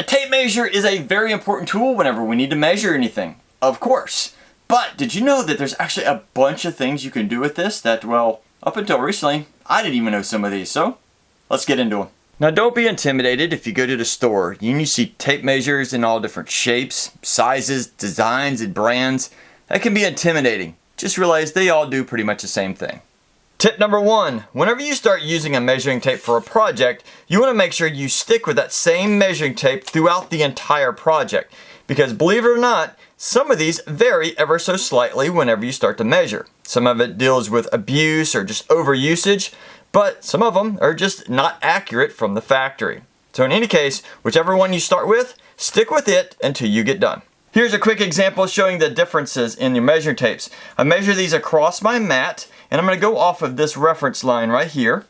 A tape measure is a very important tool whenever we need to measure anything, of course. But did you know that there's actually a bunch of things you can do with this that, well, up until recently, I didn't even know some of these, so let's get into them. Now don't be intimidated if you go to the store and you see tape measures in all different shapes, sizes, designs, and brands. That can be intimidating. Just realize they all do pretty much the same thing. Tip number 1, whenever you start using a measuring tape for a project, you want to make sure you stick with that same measuring tape throughout the entire project. Because believe it or not, some of these vary ever so slightly whenever you start to measure. Some of it deals with abuse or just overusage, but some of them are just not accurate from the factory. So in any case, whichever one you start with, stick with it until you get done. Here's a quick example showing the differences in your measuring tapes. I measure these across my mat, and I'm going to go off of this reference line right here.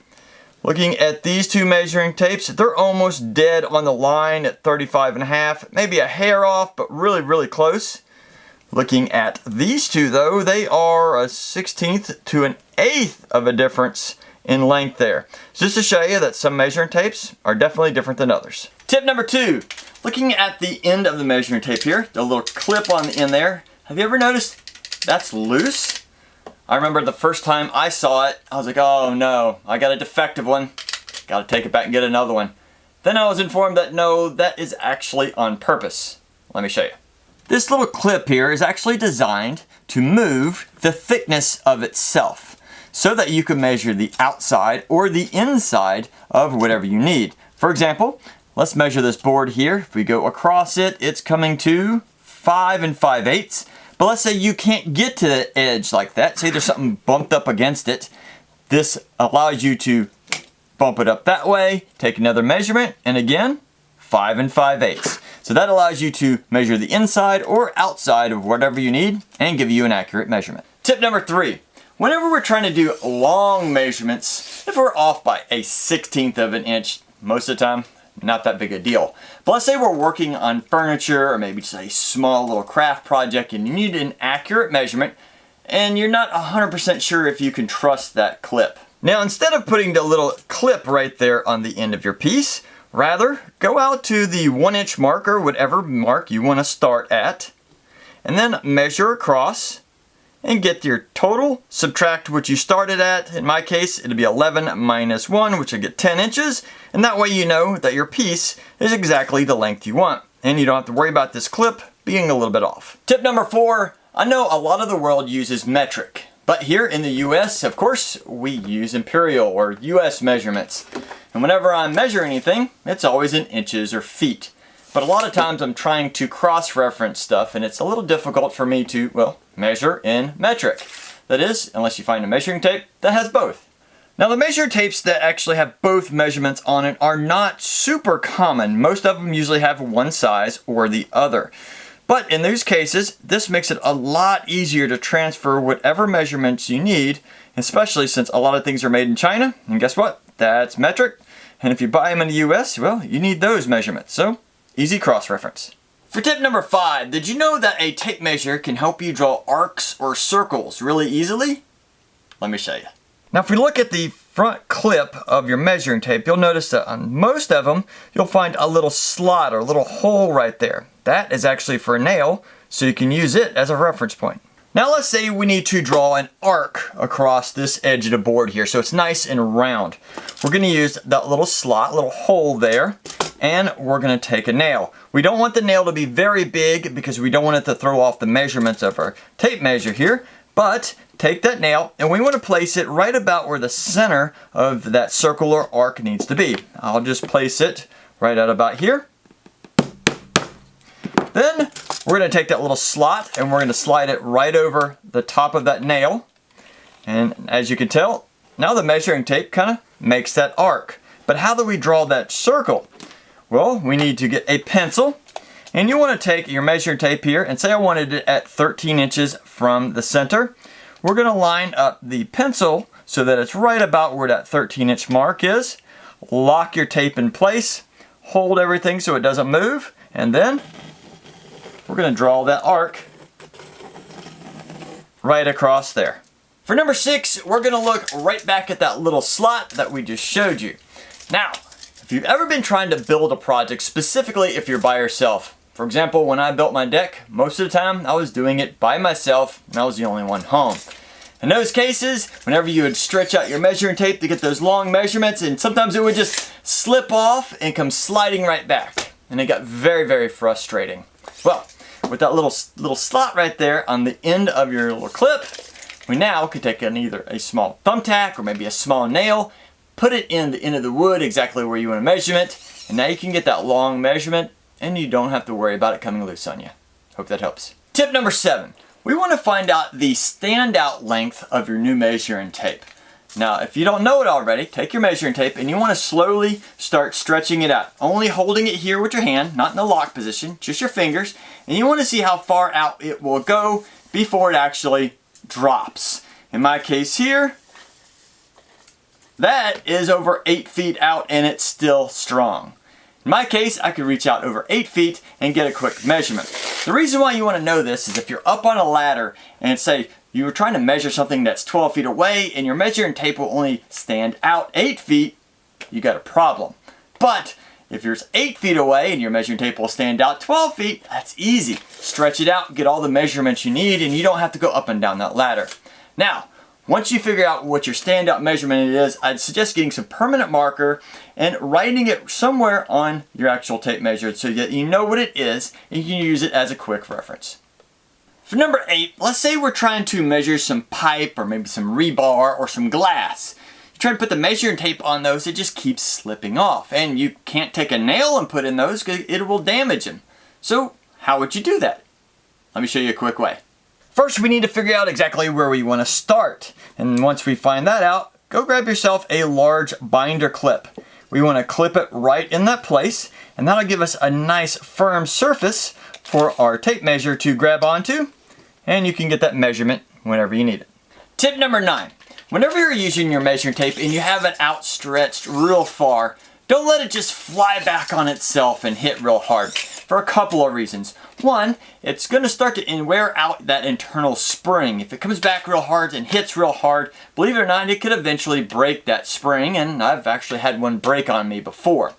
Looking at these two measuring tapes, they're almost dead on the line at 35.5, maybe a hair off, but really close. Looking at these two though, they are a 1/16 to an 1/8 of a difference in length there. Just to show you that some measuring tapes are definitely different than others. Tip number 2, looking at the end of the measuring tape here, the little clip on the end there, have you ever noticed that's loose? I remember the first time I saw it, I was like, oh no, I got a defective one. Gotta take it back and get another one. Then I was informed that no, that is actually on purpose. Let me show you. This little clip here is actually designed to move the thickness of itself so that you can measure the outside or the inside of whatever you need. For example, let's measure this board here. If we go across it, it's coming to 5 5/8. But let's say you can't get to the edge like that. Say there's something bumped up against it. This allows you to bump it up that way, take another measurement, and again, 5 5/8. So that allows you to measure the inside or outside of whatever you need and give you an accurate measurement. Tip number 3, whenever we're trying to do long measurements, if we're off by a 1/16 of an inch, most of the time, not that big a deal. But let's say we're working on furniture or maybe just a small little craft project and you need an accurate measurement and you're not 100% sure if you can trust that clip. Now instead of putting the little clip right there on the end of your piece, rather go out to the 1-inch mark or whatever mark you want to start at and then measure across and get your total, subtract what you started at. In my case, it'll be 11 minus 1, which will get 10 inches. And that way you know that your piece is exactly the length you want. And you don't have to worry about this clip being a little bit off. Tip number 4, I know a lot of the world uses metric. But here in the US, of course, we use Imperial or US measurements. And whenever I measure anything, it's always in inches or feet. But a lot of times I'm trying to cross-reference stuff and it's a little difficult for me to, well, measure in metric. That is, unless you find a measuring tape that has both. Now the measuring tapes that actually have both measurements on it are not super common. Most of them usually have one size or the other. But in those cases, this makes it a lot easier to transfer whatever measurements you need, especially since a lot of things are made in China. And guess what? That's metric. And if you buy them in the US, well, you need those measurements. So easy cross-reference. For tip number 5, did you know that a tape measure can help you draw arcs or circles really easily? Let me show you. Now if we look at the front clip of your measuring tape, you'll notice that on most of them, you'll find a little slot or a little hole right there. That is actually for a nail, so you can use it as a reference point. Now let's say we need to draw an arc across this edge of the board here, so it's nice and round. We're going to use that little slot, little hole there, and we're going to take a nail. We don't want the nail to be very big because we don't want it to throw off the measurements of our tape measure here, but take that nail and we want to place it right about where the center of that circle or arc needs to be. I'll just place it right at about here. Then we're going to take that little slot and we're going to slide it right over the top of that nail. And as you can tell, now the measuring tape kind of makes that arc. But how do we draw that circle? Well, we need to get a pencil. And you want to take your measuring tape here and say I wanted it at 13 inches from the center. We're going to line up the pencil so that it's right about where that 13-inch mark is. Lock your tape in place. Hold everything so it doesn't move. And then we're going to draw that arc right across there. For number 6, we're going to look right back at that little slot that we just showed you. Now, If you've ever been trying to build a project, specifically if you're by yourself. For example, when I built my deck, most of the time I was doing it by myself and I was the only one home. In those cases, whenever you would stretch out your measuring tape to get those long measurements, and sometimes it would just slip off and come sliding right back. And it got very, very frustrating. Well, with that little slot right there on the end of your little clip, we now can take either a small thumbtack or maybe a small nail, put it in the end of the wood exactly where you want to measure it, and now you can get that long measurement and you don't have to worry about it coming loose on you. Hope that helps. Tip number 7. We want to find out the standout length of your new measuring tape. Now, if you don't know it already, take your measuring tape and you want to slowly start stretching it out. Only holding it here with your hand, not in the lock position, just your fingers. And you want to see how far out it will go before it actually drops. In my case here, that is over 8 feet out and it's still strong. In my case, I could reach out over 8 feet and get a quick measurement. The reason why you want to know this is if you're up on a ladder and say you were trying to measure something that's 12 feet away and your measuring tape will only stand out 8 feet, you got a problem. But if you're 8 feet away and your measuring tape will stand out 12 feet, that's easy. Stretch it out, get all the measurements you need, and you don't have to go up and down that ladder. Now, once you figure out what your standout measurement is, I'd suggest getting some permanent marker and writing it somewhere on your actual tape measure so that you know what it is and you can use it as a quick reference. For number 8, let's say we're trying to measure some pipe or maybe some rebar or some glass. You try to put the measuring tape on those, it just keeps slipping off. And you can't take a nail and put in those because it will damage them. So how would you do that? Let me show you a quick way. First, we need to figure out exactly where we want to start. And once we find that out, go grab yourself a large binder clip. We want to clip it right in that place, and that'll give us a nice firm surface for our tape measure to grab onto, and you can get that measurement whenever you need it. Tip number 9. Whenever you're using your measuring tape and you have it outstretched real far, don't let it just fly back on itself and hit real hard for a couple of reasons. One, it's going to start to wear out that internal spring. If it comes back real hard and hits real hard, believe it or not, it could eventually break that spring, and I've actually had one break on me before.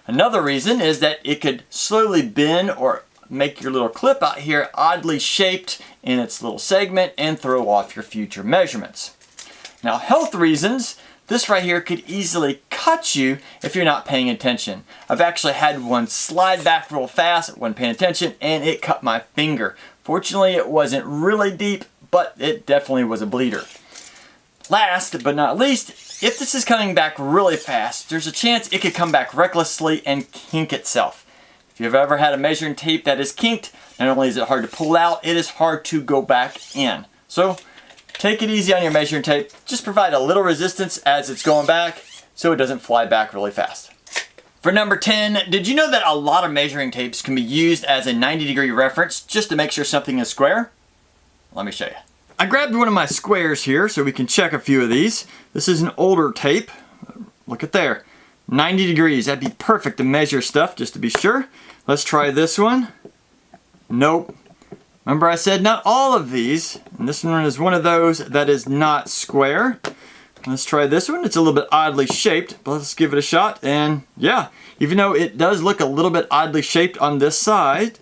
Another reason is that it could slowly bend or make your little clip out here oddly shaped in its little segment and throw off your future measurements. Now, health reasons, this right here could easily cut you if you're not paying attention. I've actually had one slide back real fast, wasn't paying attention, and it cut my finger. Fortunately, it wasn't really deep, but it definitely was a bleeder. Last but not least, if this is coming back really fast, there's a chance it could come back recklessly and kink itself. If you've ever had a measuring tape that is kinked, not only is it hard to pull out, it is hard to go back in. So take it easy on your measuring tape. Just provide a little resistance as it's going back so it doesn't fly back really fast. For number 10, did you know that a lot of measuring tapes can be used as a 90-degree reference just to make sure something is square? Let me show you. I grabbed one of my squares here so we can check a few of these. This is an older tape. Look at there. 90 degrees. That'd be perfect to measure stuff just to be sure. Let's try this one. Nope. Remember I said not all of these, and this one is one of those that is not square. Let's try this one. It's a little bit oddly shaped, but let's give it a shot. And yeah, even though it does look a little bit oddly shaped on this side,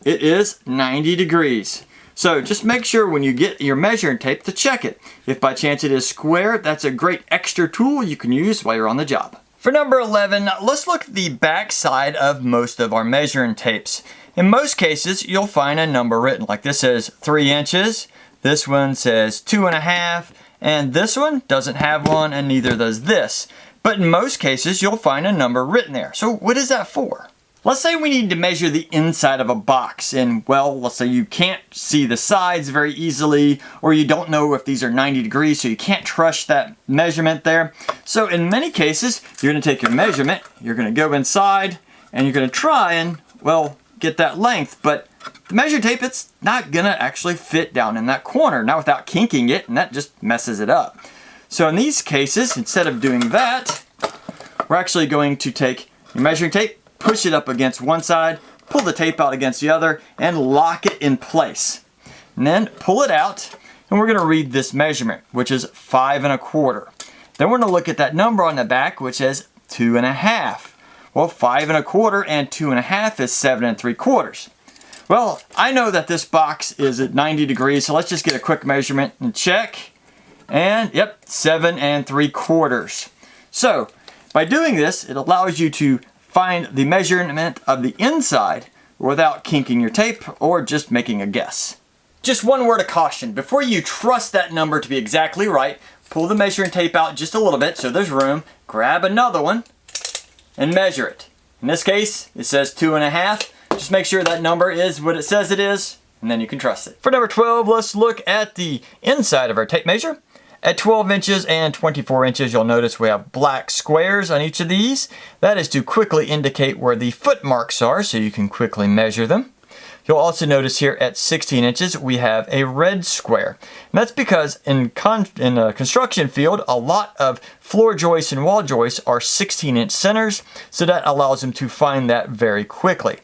it is 90 degrees. So just make sure when you get your measuring tape to check it. If by chance it is square, that's a great extra tool you can use while you're on the job. For number 11, let's look at the back side of most of our measuring tapes. In most cases, you'll find a number written, like this says 3 inches, this one says 2.5, and this one doesn't have one, and neither does this. But in most cases, you'll find a number written there. So what is that for? Let's say we need to measure the inside of a box, and well, let's say you can't see the sides very easily, or you don't know if these are 90 degrees, so you can't trust that measurement there. So in many cases, you're going to take your measurement, you're going to go inside, and you're going to try and, well, get that length, but the measuring tape, it's not going to actually fit down in that corner, not without kinking it, and that just messes it up. So in these cases, instead of doing that, we're actually going to take your measuring tape, push it up against one side, pull the tape out against the other, and lock it in place. And then pull it out, and we're going to read this measurement, which is 5 1/4. Then we're going to look at that number on the back, which says 2.5. Well, 5 1/4 and 2.5 is 7 3/4. Well, I know that this box is at 90 degrees, so let's just get a quick measurement and check. And yep, 7 3/4. So by doing this, it allows you to find the measurement of the inside without kinking your tape or just making a guess. Just one word of caution. Before you trust that number to be exactly right, pull the measuring tape out just a little bit so there's room, grab another one, and measure it. In this case, it says 2.5. Just make sure that number is what it says it is, and then you can trust it. For number 12, let's look at the inside of our tape measure. At 12 inches and 24 inches, you'll notice we have black squares on each of these. That is to quickly indicate where the foot marks are, so you can quickly measure them. You'll also notice here at 16 inches, we have a red square. And that's because in a construction field, a lot of floor joists and wall joists are 16-inch centers, so that allows them to find that very quickly.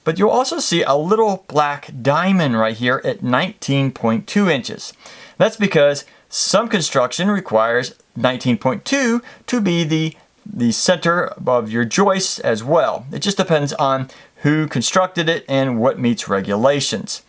But you'll also see a little black diamond right here at 19.2 inches. That's because some construction requires 19.2 to be the center of your joists as well. It just depends on who constructed it and what meets regulations.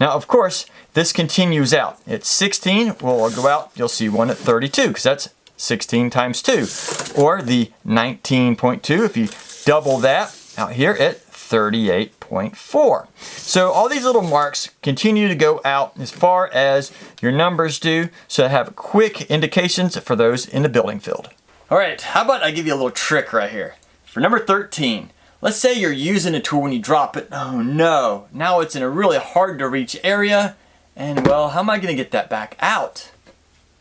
Now, of course, this continues out. At 16, we'll go out, you'll see one at 32, because that's 16 times 2. Or the 19.2, if you double that, out here at 38.4. So all these little marks continue to go out as far as your numbers do, so have quick indications for those in the building field. All right, how about I give you a little trick right here. For number 13, let's say you're using a tool when you drop it. Oh no, now it's in a really hard to reach area, and well, how am I gonna get that back out?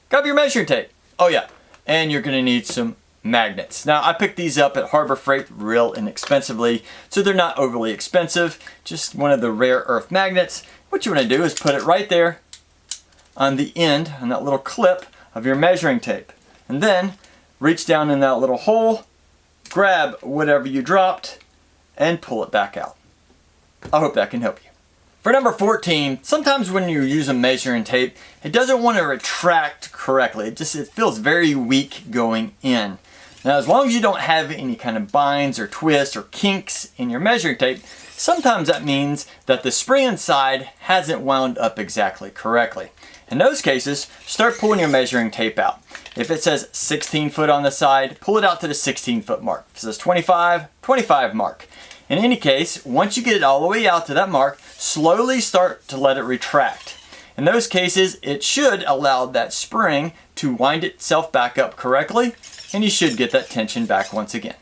Grab your measuring tape. Oh yeah, and you're gonna need some magnets. Now I picked these up at Harbor Freight real inexpensively, so they're not overly expensive, just one of the rare earth magnets. What you want to do is put it right there on the end, on that little clip of your measuring tape, and then reach down in that little hole, grab whatever you dropped, and pull it back out. I hope that can help you. For number 14, sometimes when you use a measuring tape, it doesn't want to retract correctly. It feels very weak going in. Now, as long as you don't have any kind of binds or twists or kinks in your measuring tape, sometimes that means that the spring inside hasn't wound up exactly correctly. In those cases, start pulling your measuring tape out. If it says 16 foot on the side, pull it out to the 16 foot mark. If it says 25, 25 mark. In any case, once you get it all the way out to that mark, slowly start to let it retract. In those cases, it should allow that spring to wind itself back up correctly, and you should get that tension back once again.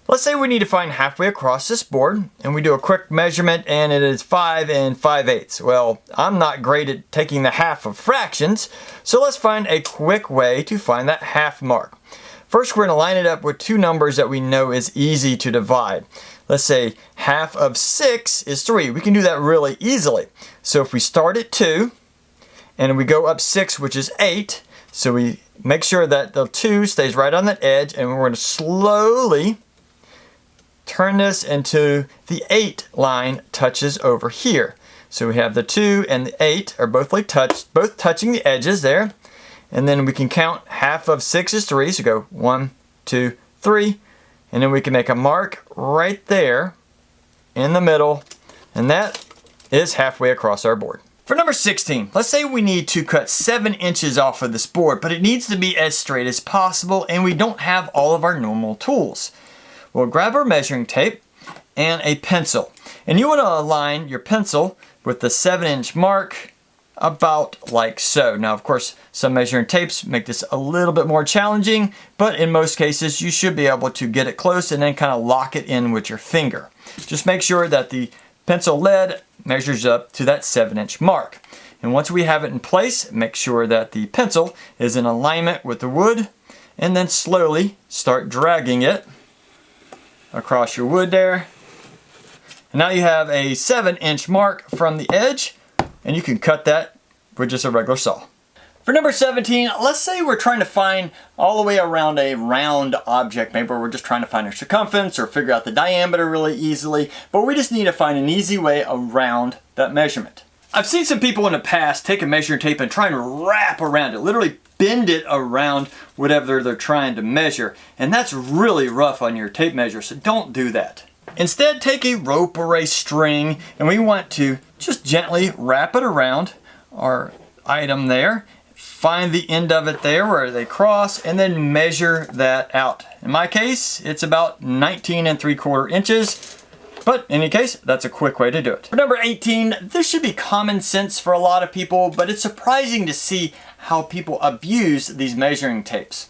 Let's say we need to find halfway across this board, and we do a quick measurement, and it is 5 5/8. Well, I'm not great at taking the half of fractions, so let's find a quick way to find that half mark. First, we're going to line it up with two numbers that we know is easy to divide. Let's say half of 6 is 3. We can do that really easily. So if we start at 2, and we go up 6, which is 8, so we make sure that the 2 stays right on that edge, and we're going to slowly turn this into the 8 line touches over here. So we have the 2 and the 8 are both touching the edges there. And then we can count half of 6 is 3, so go 1, 2, 3. And then we can make a mark right there in the middle, and that is halfway across our board. For number 16, let's say we need to cut 7 inches off of this board, but it needs to be as straight as possible, and we don't have all of our normal tools. We'll grab our measuring tape and a pencil. And you want to align your pencil with the 7-inch mark about like so. Now, of course, some measuring tapes make this a little bit more challenging, but in most cases, you should be able to get it close and then kind of lock it in with your finger. Just make sure that the pencil lead measures up to that 7-inch mark. And once we have it in place, make sure that the pencil is in alignment with the wood, and then slowly start dragging it across your wood there. And now you have a 7-inch mark from the edge, and you can cut that with just a regular saw. For number 17, let's say we're trying to find all the way around a round object. Maybe we're just trying to find a circumference or figure out the diameter really easily, but we just need to find an easy way around that measurement. I've seen some people in the past take a measuring tape and try and wrap around it, literally bend it around whatever they're trying to measure. And that's really rough on your tape measure, so don't do that. Instead, take a rope or a string, and we want to just gently wrap it around our item there. Find the end of it there where they cross, and then measure that out. In my case, it's about 19 3/4 inches. But in any case, that's a quick way to do it. For number 18, this should be common sense for a lot of people, but it's surprising to see how people abuse these measuring tapes.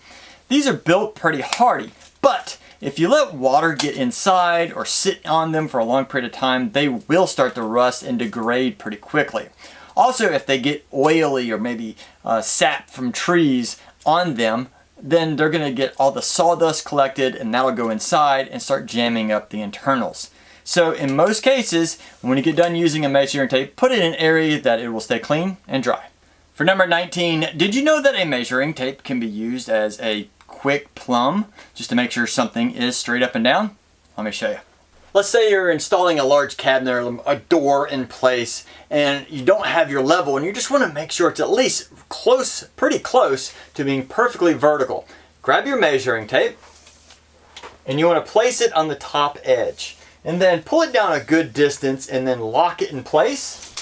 These are built pretty hardy, but if you let water get inside or sit on them for a long period of time, they will start to rust and degrade pretty quickly. Also, if they get oily or maybe sap from trees on them, then they're going to get all the sawdust collected, and that'll go inside and start jamming up the internals. So in most cases, when you get done using a measuring tape, put it in an area that it will stay clean and dry. For number 19, did you know that a measuring tape can be used as a quick plumb, just to make sure something is straight up and down? Let me show you. Let's say you're installing a large cabinet or a door in place, and you don't have your level, and you just want to make sure it's at least close, pretty close to being perfectly vertical. Grab your measuring tape, and you want to place it on the top edge. And then pull it down a good distance and then lock it in place.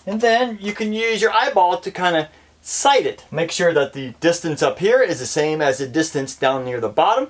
And then you can use your eyeball to kind of sight it. Make sure that the distance up here is the same as the distance down near the bottom.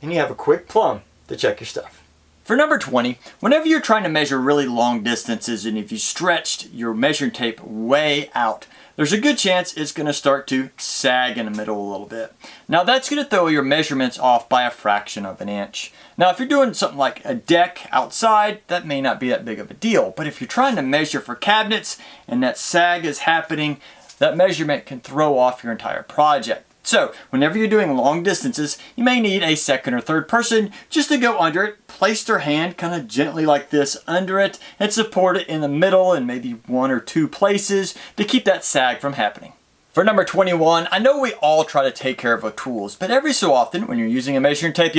And you have a quick plumb to check your stuff. For number 20, whenever you're trying to measure really long distances, and if you stretched your measuring tape way out, there's a good chance it's going to start to sag in the middle a little bit. Now that's going to throw your measurements off by a fraction of an inch. Now if you're doing something like a deck outside, that may not be that big of a deal. But if you're trying to measure for cabinets and that sag is happening, that measurement can throw off your entire project. So whenever you're doing long distances, you may need a second or third person just to go under it, place their hand kind of gently like this under it, and support it in the middle and maybe 1 or 2 places to keep that sag from happening. For number 21, I know we all try to take care of our tools, but every so often when you're using a measuring tape,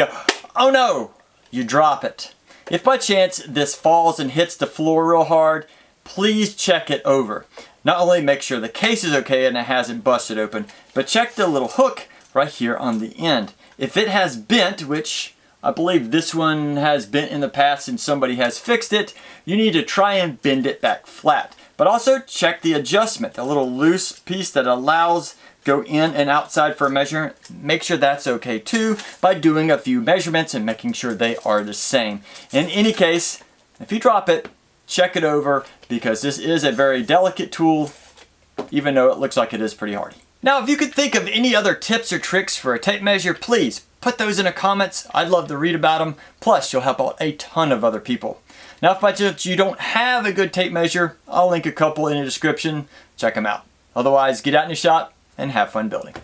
oh no, you drop it. If by chance this falls and hits the floor real hard, please check it over. Not only make sure the case is okay and it hasn't busted open, but check the little hook right here on the end. If it has bent, which I believe this one has bent in the past and somebody has fixed it, you need to try and bend it back flat. But also check the adjustment, the little loose piece that allows go in and outside for a measure. Make sure that's okay too by doing a few measurements and making sure they are the same. In any case, if you drop it, check it over, because this is a very delicate tool, even though it looks like it is pretty hardy. Now, if you could think of any other tips or tricks for a tape measure, please put those in the comments. I'd love to read about them. Plus, you'll help out a ton of other people. Now, if by chance you don't have a good tape measure, I'll link a couple in the description. Check them out. Otherwise, get out in the shop and have fun building.